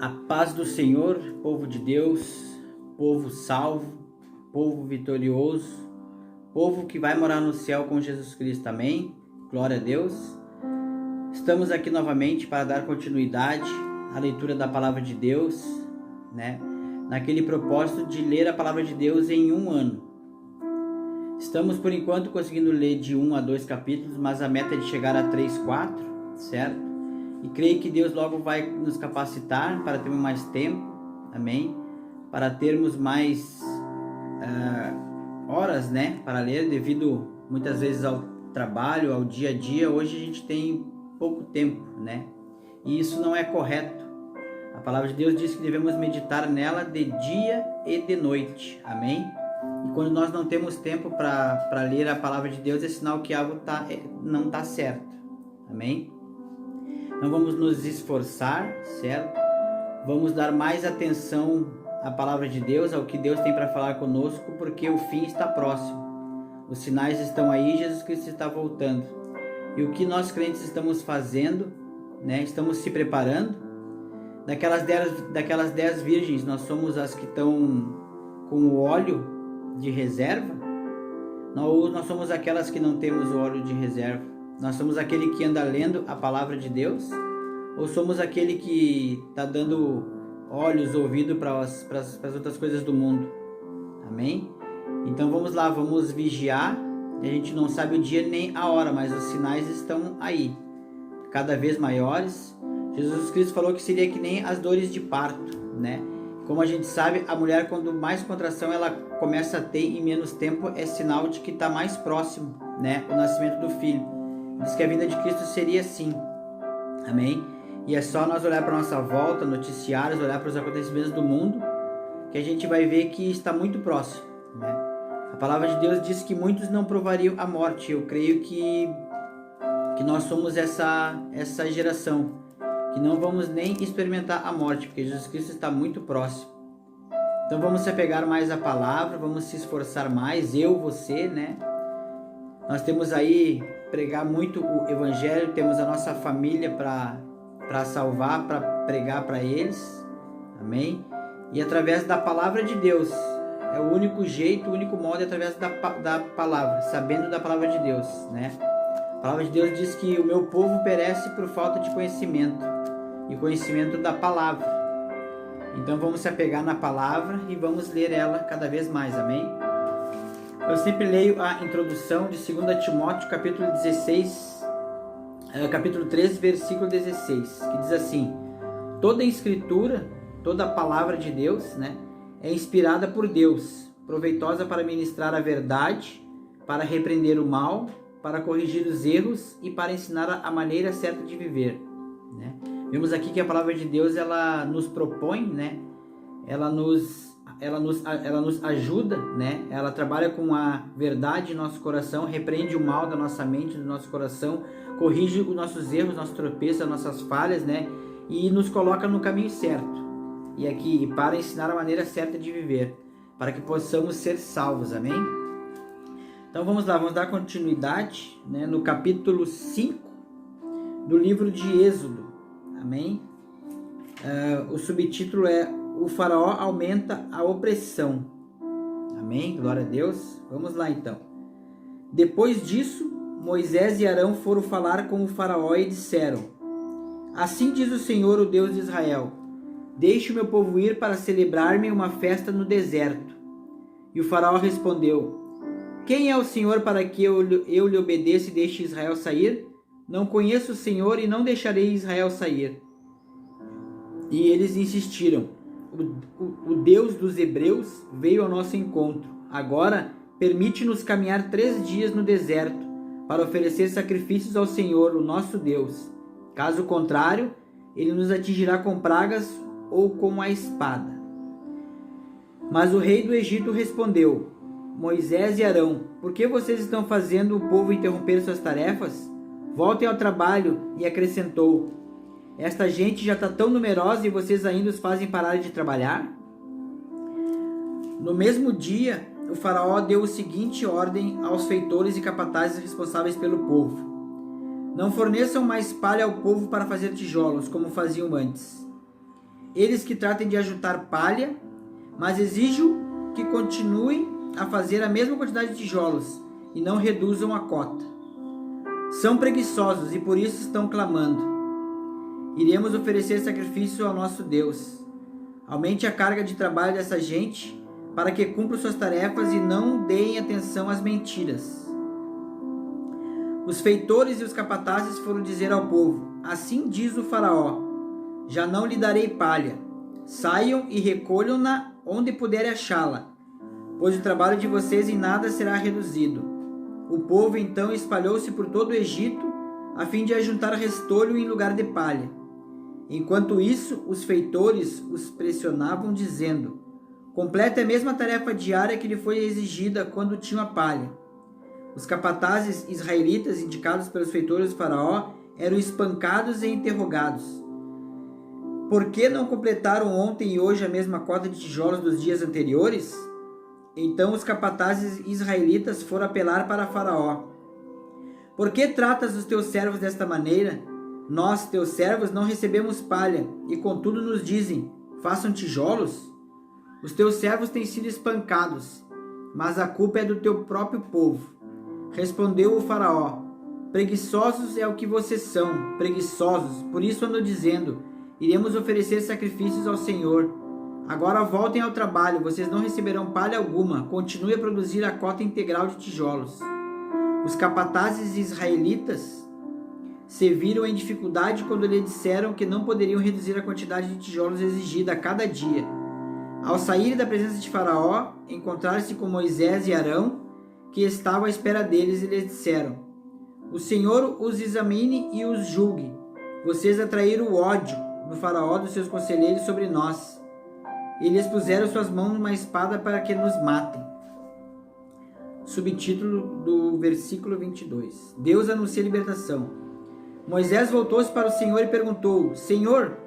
A paz do Senhor, povo de Deus, povo salvo, povo vitorioso, povo que vai morar no céu com Jesus Cristo, amém? Glória a Deus. Estamos aqui novamente para dar continuidade à leitura da Palavra de Deus, naquele propósito de ler a Palavra de Deus em um ano. Estamos, por enquanto, conseguindo ler de 1 a 2 capítulos, mas a meta é de chegar a 3, 4, certo? E creio que Deus logo vai nos capacitar para termos mais tempo, amém? Para termos mais horas, para ler, devido muitas vezes ao trabalho, ao dia a dia. Hoje a gente tem pouco tempo, E isso não é correto. A palavra de Deus diz que devemos meditar nela de dia e de noite, amém? E quando nós não temos tempo para ler a palavra de Deus, é sinal que algo não está certo, amém? Então vamos nos esforçar, certo? Vamos dar mais atenção à palavra de Deus, ao que Deus tem para falar conosco, porque o fim está próximo. Os sinais estão aí, Jesus Cristo está voltando. E o que nós crentes estamos fazendo, Estamos se preparando. Daquelas 10 virgens, nós somos as que estão com o óleo de reserva? Nós somos aquelas que não temos o óleo de reserva? Nós somos aquele que anda lendo a palavra de Deus? Ou somos aquele que está dando olhos, ouvido para as outras coisas do mundo? Amém? Então vamos lá, vamos vigiar. A gente não sabe o dia nem a hora, mas os sinais estão aí, cada vez maiores. Jesus Cristo falou que seria que nem as dores de parto, Como a gente sabe, a mulher, quando mais contração ela começa a ter em menos tempo, é sinal de que está mais próximo, o nascimento do filho. Diz que a vinda de Cristo seria assim, amém? E é só nós olhar para a nossa volta, noticiários, olhar para os acontecimentos do mundo, que a gente vai ver que está muito próximo, A palavra de Deus diz que muitos não provariam a morte. Eu creio que nós somos essa geração, que não vamos nem experimentar a morte, porque Jesus Cristo está muito próximo. Então vamos se apegar mais à palavra, vamos se esforçar mais, você, Nós temos aí pregar muito o evangelho, temos a nossa família para salvar, para pregar para eles, amém? E através da palavra de Deus, é o único jeito, o único modo é através da palavra, sabendo da palavra de Deus, A palavra de Deus diz que o meu povo perece por falta de conhecimento, e conhecimento da palavra. Então vamos se apegar na palavra e vamos ler ela cada vez mais, amém? Eu sempre leio a introdução de 2 Timóteo, capítulo 3, versículo 16, que diz assim: toda a escritura, toda a palavra de Deus, é inspirada por Deus, proveitosa para ministrar a verdade, para repreender o mal, para corrigir os erros e para ensinar a maneira certa de viver, Vemos aqui que a palavra de Deus, ela nos propõe, Ela nos ajuda, Ela trabalha com a verdade em nosso coração, repreende o mal da nossa mente, do nosso coração, corrige os nossos erros, nossos tropeços, as nossas falhas, E nos coloca no caminho certo. E aqui, para ensinar a maneira certa de viver, para que possamos ser salvos, amém? Então vamos lá, vamos dar continuidade, no capítulo 5 do livro de Êxodo, amém? O subtítulo é: o faraó aumenta a opressão. Amém? Glória a Deus. Vamos lá então. Depois disso, Moisés e Arão foram falar com o faraó e disseram: assim diz o Senhor, o Deus de Israel: deixe o meu povo ir para celebrar-me uma festa no deserto. E o faraó respondeu: quem é o Senhor para que eu lhe obedeça e deixe Israel sair? Não conheço o Senhor e não deixarei Israel sair. E eles insistiram: o Deus dos Hebreus veio ao nosso encontro. Agora, permite-nos caminhar 3 dias no deserto para oferecer sacrifícios ao Senhor, o nosso Deus. Caso contrário, ele nos atingirá com pragas ou com a espada. Mas o rei do Egito respondeu: Moisés e Arão, por que vocês estão fazendo o povo interromper suas tarefas? Voltem ao trabalho. E acrescentou: esta gente já está tão numerosa e vocês ainda os fazem parar de trabalhar? No mesmo dia, o faraó deu a seguinte ordem aos feitores e capatazes responsáveis pelo povo: não forneçam mais palha ao povo para fazer tijolos, como faziam antes. eles que tratem de ajuntar palha, mas exijo que continuem a fazer a mesma quantidade de tijolos e não reduzam a cota. São preguiçosos e por isso estão clamando. Iremos oferecer sacrifício ao nosso Deus. Aumente a carga de trabalho dessa gente para que cumpram suas tarefas e não deem atenção às mentiras. Os feitores e os capatazes foram dizer ao povo: assim diz o faraó, já não lhe darei palha. Saiam e recolham-na onde puderem achá-la, pois o trabalho de vocês em nada será reduzido. O povo então espalhou-se por todo o Egito, a fim de ajuntar restolho em lugar de palha. Enquanto isso, os feitores os pressionavam, dizendo: complete a mesma tarefa diária que lhe foi exigida quando tinham a palha. Os capatazes israelitas, indicados pelos feitores do faraó, eram espancados e interrogados. Por que não completaram ontem e hoje a mesma cota de tijolos dos dias anteriores? Então os capatazes israelitas foram apelar para faraó. Por que tratas os teus servos desta maneira? Nós, teus servos, não recebemos palha, e contudo nos dizem: façam tijolos? Os teus servos têm sido espancados, mas a culpa é do teu próprio povo. Respondeu o faraó: preguiçosos é o que vocês são, preguiçosos, por isso ando dizendo: iremos oferecer sacrifícios ao Senhor. Agora voltem ao trabalho, vocês não receberão palha alguma, continue a produzir a cota integral de tijolos. Os capatazes israelitas se viram em dificuldade quando lhe disseram que não poderiam reduzir a quantidade de tijolos exigida a cada dia. Ao saírem da presença de faraó, encontraram-se com Moisés e Arão, que estavam à espera deles, e lhes disseram: o Senhor os examine e os julgue. Vocês atraíram o ódio do faraó dos seus conselheiros sobre nós. E lhes puseram suas mãos numa espada para que nos matem. Subtítulo do versículo 22. Deus anuncia a libertação. Moisés voltou-se para o Senhor e perguntou: Senhor,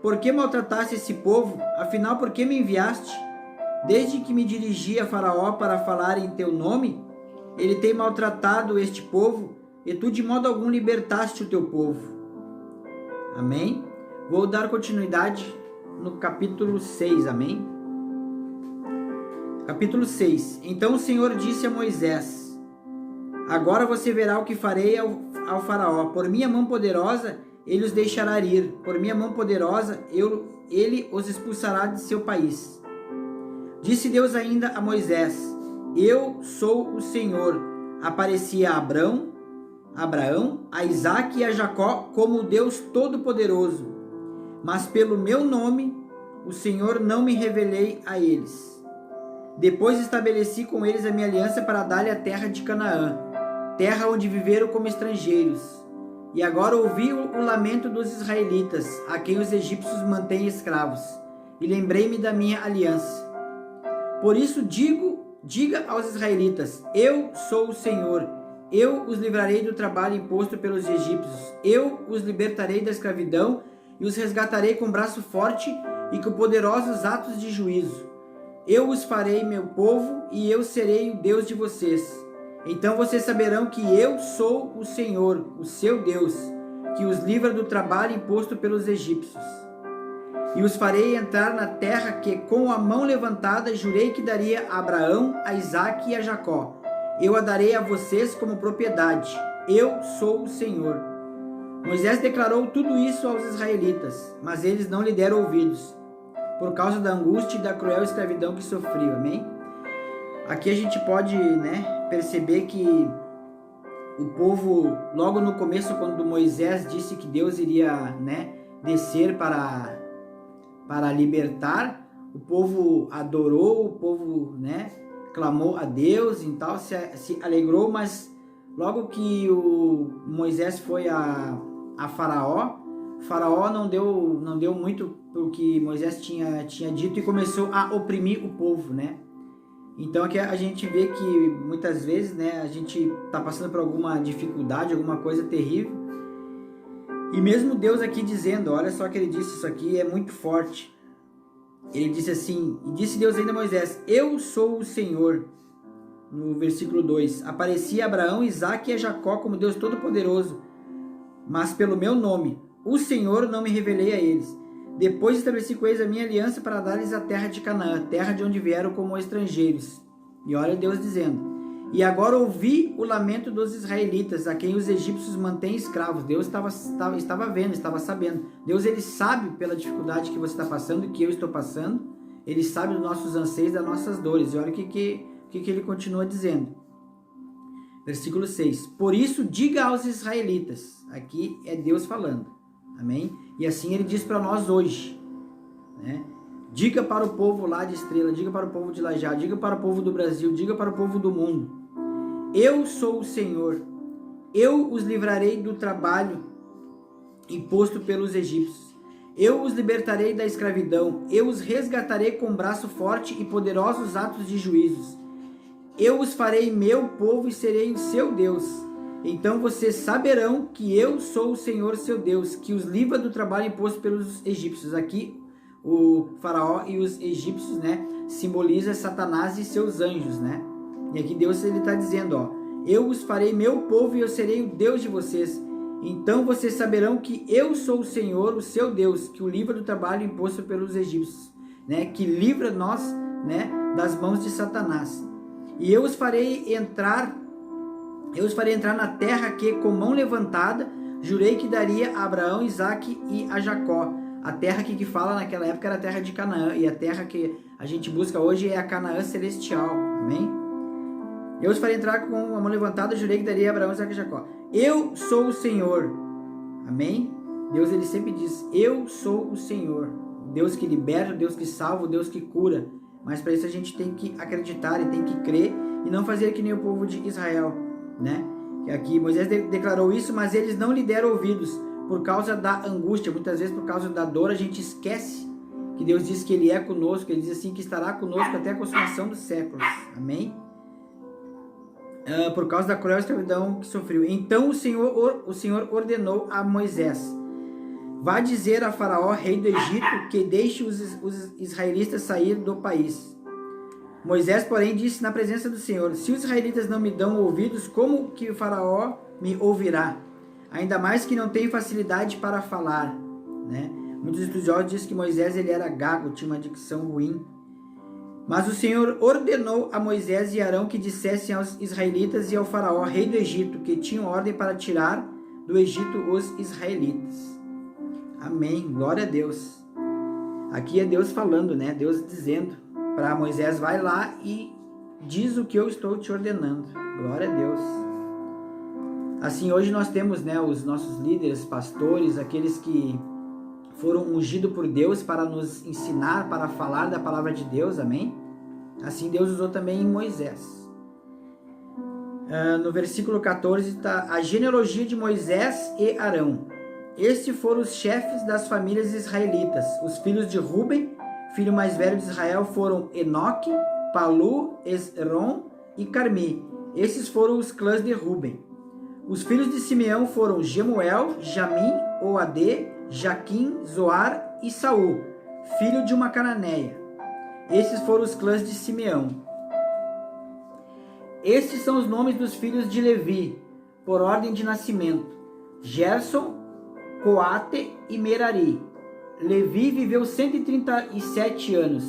por que maltrataste esse povo? Afinal, por que me enviaste? Desde que me dirigi a Faraó para falar em teu nome, ele tem maltratado este povo, e tu de modo algum libertaste o teu povo. Amém? Vou dar continuidade no capítulo 6, amém? Capítulo 6. Então o Senhor disse a Moisés: agora você verá o que farei ao faraó. Por minha mão poderosa ele os deixará ir. Por minha mão poderosa ele os expulsará de seu país. Disse Deus ainda a Moisés: eu sou o Senhor. Apareci a Abraão, a Isaque e a Jacó como Deus Todo-Poderoso. Mas pelo meu nome, o Senhor, não me revelei a eles. Depois estabeleci com eles a minha aliança para dar-lhe a terra de Canaã, terra onde viveram como estrangeiros. E agora ouvi o lamento dos israelitas, a quem os egípcios mantêm escravos, e lembrei-me da minha aliança. Por isso diga aos israelitas: eu sou o Senhor. Eu os livrarei do trabalho imposto pelos egípcios. Eu os libertarei da escravidão e os resgatarei com braço forte e com poderosos atos de juízo. Eu os farei meu povo e eu serei o Deus de vocês. Então vocês saberão que eu sou o Senhor, o seu Deus, que os livra do trabalho imposto pelos egípcios. E os farei entrar na terra que com a mão levantada jurei que daria a Abraão, a Isaque e a Jacó. Eu a darei a vocês como propriedade. Eu sou o Senhor. Moisés declarou tudo isso aos israelitas, mas eles não lhe deram ouvidos, por causa da angústia e da cruel escravidão que sofriam. Amém? Aqui a gente pode, perceber que o povo, logo no começo, quando Moisés disse que Deus iria, descer para libertar, o povo adorou, o povo, clamou a Deus e tal, se alegrou, mas logo que o Moisés foi a Faraó não deu muito pro que Moisés tinha dito e começou a oprimir o povo, Então aqui a gente vê que muitas vezes, a gente está passando por alguma dificuldade, alguma coisa terrível, e mesmo Deus aqui dizendo, olha só que ele disse, isso aqui é muito forte. Ele disse assim, e disse Deus ainda a Moisés: eu sou o Senhor. No versículo 2, apareci a Abraão, Isaque e a Jacó como Deus Todo-Poderoso, mas pelo meu nome, o Senhor, não me revelei a eles. Depois estabeleci com eles a minha aliança para dar-lhes a terra de Canaã, terra de onde vieram como estrangeiros. E olha Deus dizendo: e agora ouvi o lamento dos israelitas, a quem os egípcios mantêm escravos. Deus estava vendo, estava sabendo. Deus, ele sabe pela dificuldade que você está passando, que eu estou passando. Ele sabe dos nossos anseios, das nossas dores. E olha o que ele continua dizendo. Versículo 6. Por isso, diga aos israelitas. Aqui é Deus falando. Amém? E assim ele diz para nós hoje, né? Diga para o povo lá de Estrela, diga para o povo de Lajado, diga para o povo do Brasil, diga para o povo do mundo: eu sou o Senhor, eu os livrarei do trabalho imposto pelos egípcios, eu os libertarei da escravidão, eu os resgatarei com braço forte e poderosos atos de juízos, eu os farei meu povo e serei o seu Deus. Então vocês saberão que eu sou o Senhor seu Deus, que os livra do trabalho imposto pelos egípcios. Aqui o faraó e os egípcios, né, simboliza Satanás e seus anjos, né? E aqui Deus, ele está dizendo, ó: eu os farei meu povo e eu serei o Deus de vocês. Então vocês saberão que eu sou o Senhor, o seu Deus, que o livra do trabalho imposto pelos egípcios, né? Que livra nós, né, das mãos de Satanás. E eu os farei entrar na terra que, com mão levantada, jurei que daria a Abraão, Isaque e a Jacó. A terra que fala naquela época era a terra de Canaã, e a terra que a gente busca hoje é a Canaã celestial. Amém? Eu os farei entrar com a mão levantada, jurei que daria a Abraão, Isaque e Jacó. Eu sou o Senhor. Amém? Deus, ele sempre diz: eu sou o Senhor. Deus que liberta, Deus que salva, Deus que cura. Mas para isso a gente tem que acreditar e tem que crer e não fazer que nem o povo de Israel, né? Aqui Moisés declarou isso, mas eles não lhe deram ouvidos por causa da angústia. Muitas vezes, por causa da dor, a gente esquece que Deus diz que ele é conosco. Ele diz assim que estará conosco até a consumação dos séculos. Amém? Por causa da cruel escravidão que sofreu. Então o Senhor ordenou a Moisés: vá dizer a Faraó, rei do Egito, que deixe os israelitas sair do país. Moisés, porém, disse na presença do Senhor: se os israelitas não me dão ouvidos, como que o Faraó me ouvirá? Ainda mais que não tem facilidade para falar, né? Muitos estudiosos dizem que Moisés, ele era gago, tinha uma dicção ruim. Mas o Senhor ordenou a Moisés e Arão que dissessem aos israelitas e ao Faraó, rei do Egito, que tinham ordem para tirar do Egito os israelitas. Amém, glória a Deus. Aqui é Deus falando, né? Deus dizendo para Moisés: vai lá e diz o que eu estou te ordenando. Glória a Deus. Assim, hoje nós temos, né, os nossos líderes, pastores, aqueles que foram ungidos por Deus para nos ensinar, para falar da palavra de Deus, amém? Assim Deus usou também em Moisés. No versículo 14 está a genealogia de Moisés e Arão. Estes foram os chefes das famílias israelitas. Os filhos de Ruben, filho mais velho de Israel, foram Enoque, Palu, Esrom e Carmi. Esses foram os clãs de Ruben. Os filhos de Simeão foram Gemuel, Jamim, Oade, Jaquim, Zoar e Saul, filho de uma cananeia. Esses foram os clãs de Simeão. Estes são os nomes dos filhos de Levi, por ordem de nascimento: Gerson, Coate e Merari. Levi viveu 137 anos.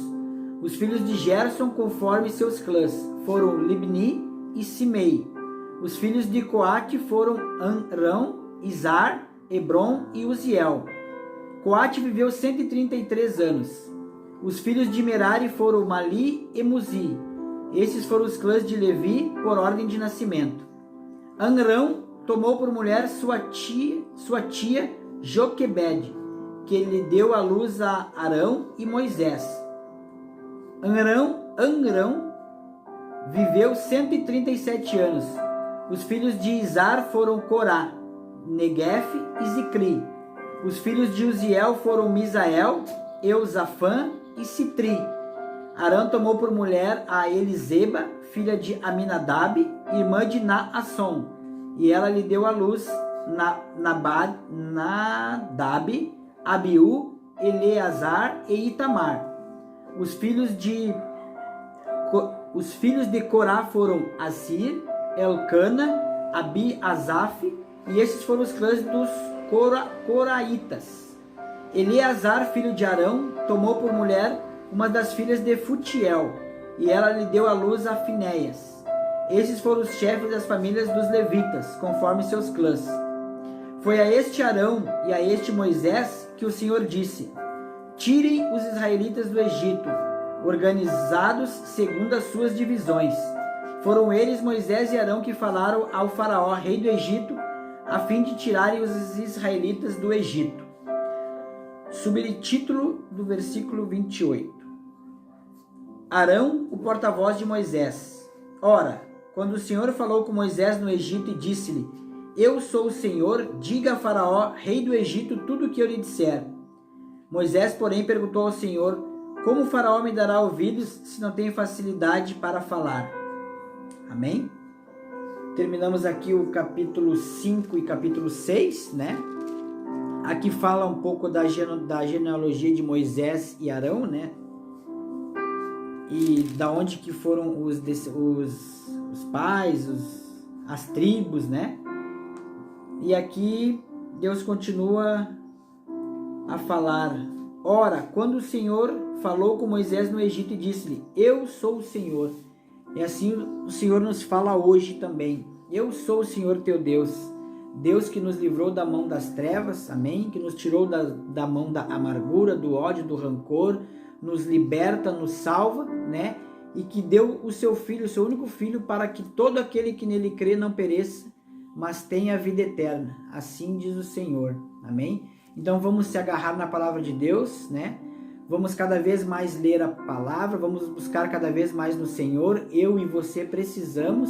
Os filhos de Gerson, conforme seus clãs, foram Libni e Simei. Os filhos de Coate foram Amrão, Izar, Hebron e Uziel. Coate viveu 133 anos. Os filhos de Merari foram Mali e Muzi. Esses foram os clãs de Levi por ordem de nascimento. Amrão tomou por mulher sua tia Joquebede, que lhe deu à luz a Arão e Moisés. Amrão viveu 137 anos. Os filhos de Izar foram Corá, Negef e Zicri. Os filhos de Uziel foram Misael, Eusafã e Citri. Arão tomou por mulher a Eliseba, filha de Aminadab, irmã de Naasson, e ela lhe deu à luz Nadab, Abiú, Eleazar e Itamar. Os filhos de Corá foram Assir, Elcana, Abi, Asaf, e esses foram os clãs dos Coraitas. Eleazar, filho de Arão, tomou por mulher uma das filhas de Futiel, e ela lhe deu à luz a Finéias. Esses foram os chefes das famílias dos levitas, conforme seus clãs. Foi a este Arão e a este Moisés que o Senhor disse: tirem os israelitas do Egito, organizados segundo as suas divisões. Foram eles, Moisés e Arão, que falaram ao faraó, rei do Egito, a fim de tirarem os israelitas do Egito. Subtítulo do versículo 28. Arão, o porta-voz de Moisés. Ora, quando o Senhor falou com Moisés no Egito e disse-lhe: eu sou o Senhor, diga a faraó, rei do Egito, tudo o que eu lhe disser. Moisés, porém, perguntou ao Senhor: como o faraó me dará ouvidos se não tem facilidade para falar? Amém? Terminamos aqui o capítulo 5 e capítulo 6, né? Aqui fala um pouco da genealogia de Moisés e Arão, né? E da onde que foram os pais, as tribos, né? E aqui Deus continua a falar: ora, quando o Senhor falou com Moisés no Egito e disse-lhe: eu sou o Senhor. E assim o Senhor nos fala hoje também: eu sou o Senhor teu Deus, Deus que nos livrou da mão das trevas, amém? Que nos tirou da mão da amargura, do ódio, do rancor, nos liberta, nos salva, né? E que deu o seu Filho, o seu único Filho, para que todo aquele que nele crê não pereça, mas tenha a vida eterna. Assim diz o Senhor, amém? Então vamos se agarrar na palavra de Deus, né? Vamos cada vez mais ler a palavra, vamos buscar cada vez mais no Senhor. Eu e você precisamos,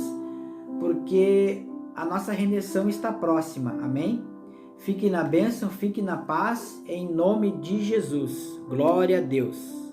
porque a nossa redenção está próxima, amém? Fique na bênção, fique na paz, em nome de Jesus. Glória a Deus.